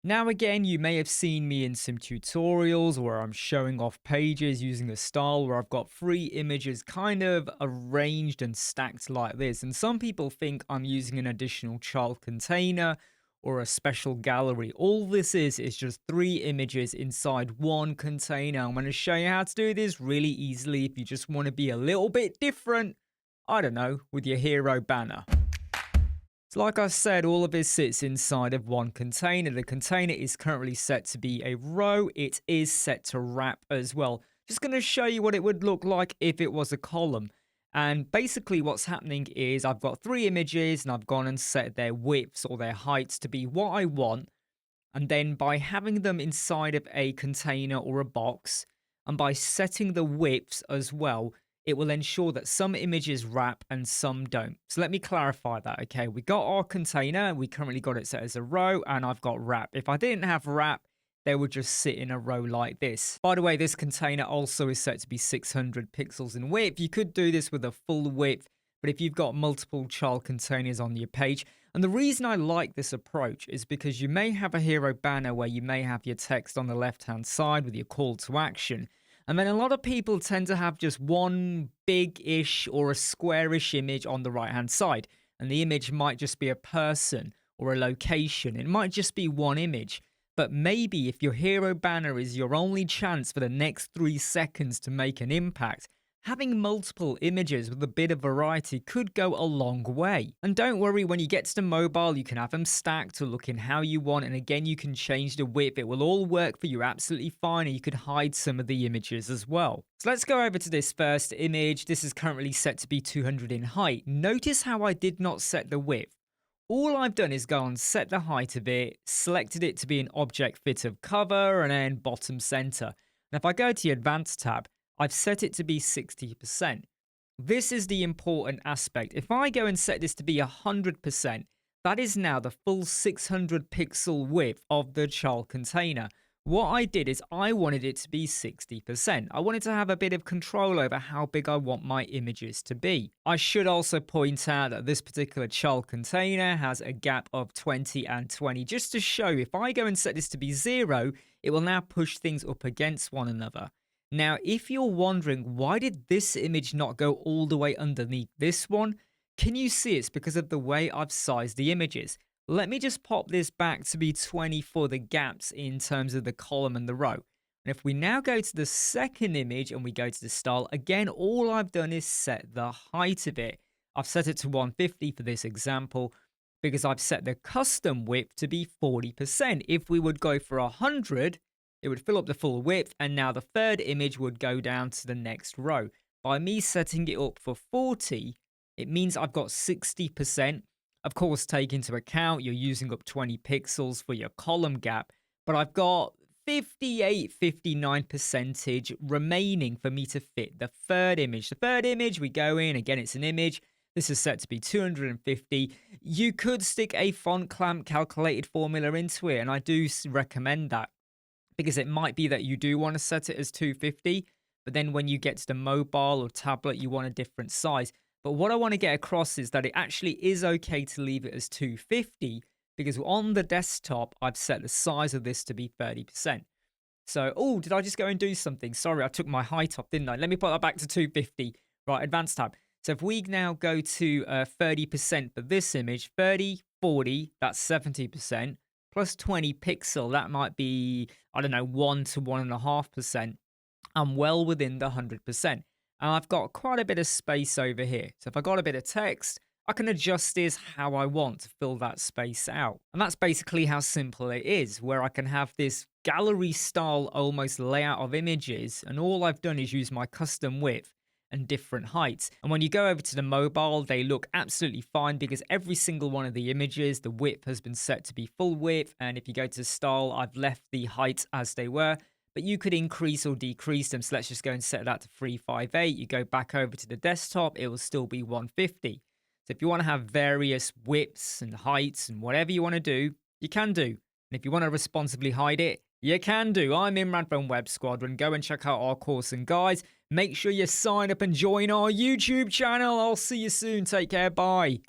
Now again, you may have seen me in some tutorials where I'm showing off pages using a style where I've got three images kind of arranged and stacked like this. And some people think I'm using an additional child container or a special gallery. All this is just three images inside one container. I'm going to show you how to do this really easily if you just want to be a little bit different, I don't know, with your hero banner. So like I said, all of this sits inside of one container. The container is currently set to be a row. It is set to wrap as well. Just going to show you what it would look like if it was a column. And basically what's happening is I've got three images and I've gone and set their widths or their heights to be what I want. And then by having them inside of a container or a box, and by setting the widths as well, it will ensure that some images wrap and some don't. So let me clarify that, okay? We got our container, we currently got it set as a row, and I've got wrap. If I didn't have wrap, they would just sit in a row like this. By the way, this container also is set to be 600 pixels in width. You could do this with a full width, but if you've got multiple child containers on your page, and the reason I like this approach is because you may have a hero banner where you may have your text on the left-hand side with your call to action. And then a lot of people tend to have just one big-ish or a squarish image on the right-hand side. And the image might just be a person or a location. It might just be one image. But maybe if your hero banner is your only chance for the next 3 seconds to make an impact, having multiple images with a bit of variety could go a long way. And don't worry, when you get to the mobile, you can have them stacked or looking how you want. And again, you can change the width. It will all work for you absolutely fine. And you could hide some of the images as well. So let's go over to this first image. This is currently set to be 200 in height. Notice how I did not set the width. All I've done is go and set the height of it, selected it to be an object fit of cover and then bottom center. Now if I go to the advanced tab, I've set it to be 60%. This is the important aspect. If I go and set this to be 100%, that is now the full 600 pixel width of the child container. What I did is I wanted it to be 60%. I wanted to have a bit of control over how big I want my images to be. I should also point out that this particular child container has a gap of 20 and 20, just to show if I go and set this to be 0, it will now push things up against one another. Now, if you're wondering, why did this image not go all the way underneath this one? Can you see it's because of the way I've sized the images? Let me just pop this back to be 20 for the gaps in terms of the column and the row. And if we now go to the second image and we go to the style, again, all I've done is set the height of it. I've set it to 150 for this example because I've set the custom width to be 40%. If we would go for 100, it would fill up the full width, and now the third image would go down to the next row. By me setting it up for 40, it means I've got 60%. Of course, take into account you're using up 20 pixels for your column gap, but I've got 58-59% remaining for me to fit the third image. The third image, we go in, again, it's an image. This is set to be 250. You could stick a font clamp calculated formula into it, and I do recommend that, because it might be that you do want to set it as 250, but then when you get to the mobile or tablet, you want a different size. But what I want to get across is that it actually is okay to leave it as 250, because on the desktop, I've set the size of this to be 30%. So, oh, did I just go and do something? Sorry, I took my height off, didn't I? Let me put that back to 250. Right, advanced tab. So if we now go to 30% for this image, 30, 40, that's 70%. Plus 20 pixel, that might be, I don't know, 1 to 1.5%. I'm well within the 100%. And I've got quite a bit of space over here. So if I got a bit of text, I can adjust this how I want to fill that space out. And that's basically how simple it is, where I can have this gallery style almost layout of images. And all I've done is use my custom width and different heights. And when you go over to the mobile, they look absolutely fine because every single one of the images, the width has been set to be full width. And if you go to style, I've left the heights as they were, but you could increase or decrease them. So let's just go and set that to 358. You go back over to the desktop, it will still be 150. So if you want to have various widths and heights and whatever you want to do, you can do. And if you want to responsibly hide it, you can do. I'm Imran from Web Squadron. Go and check out our course. And guys, make sure you sign up and join our YouTube channel. I'll see you soon. Take care. Bye.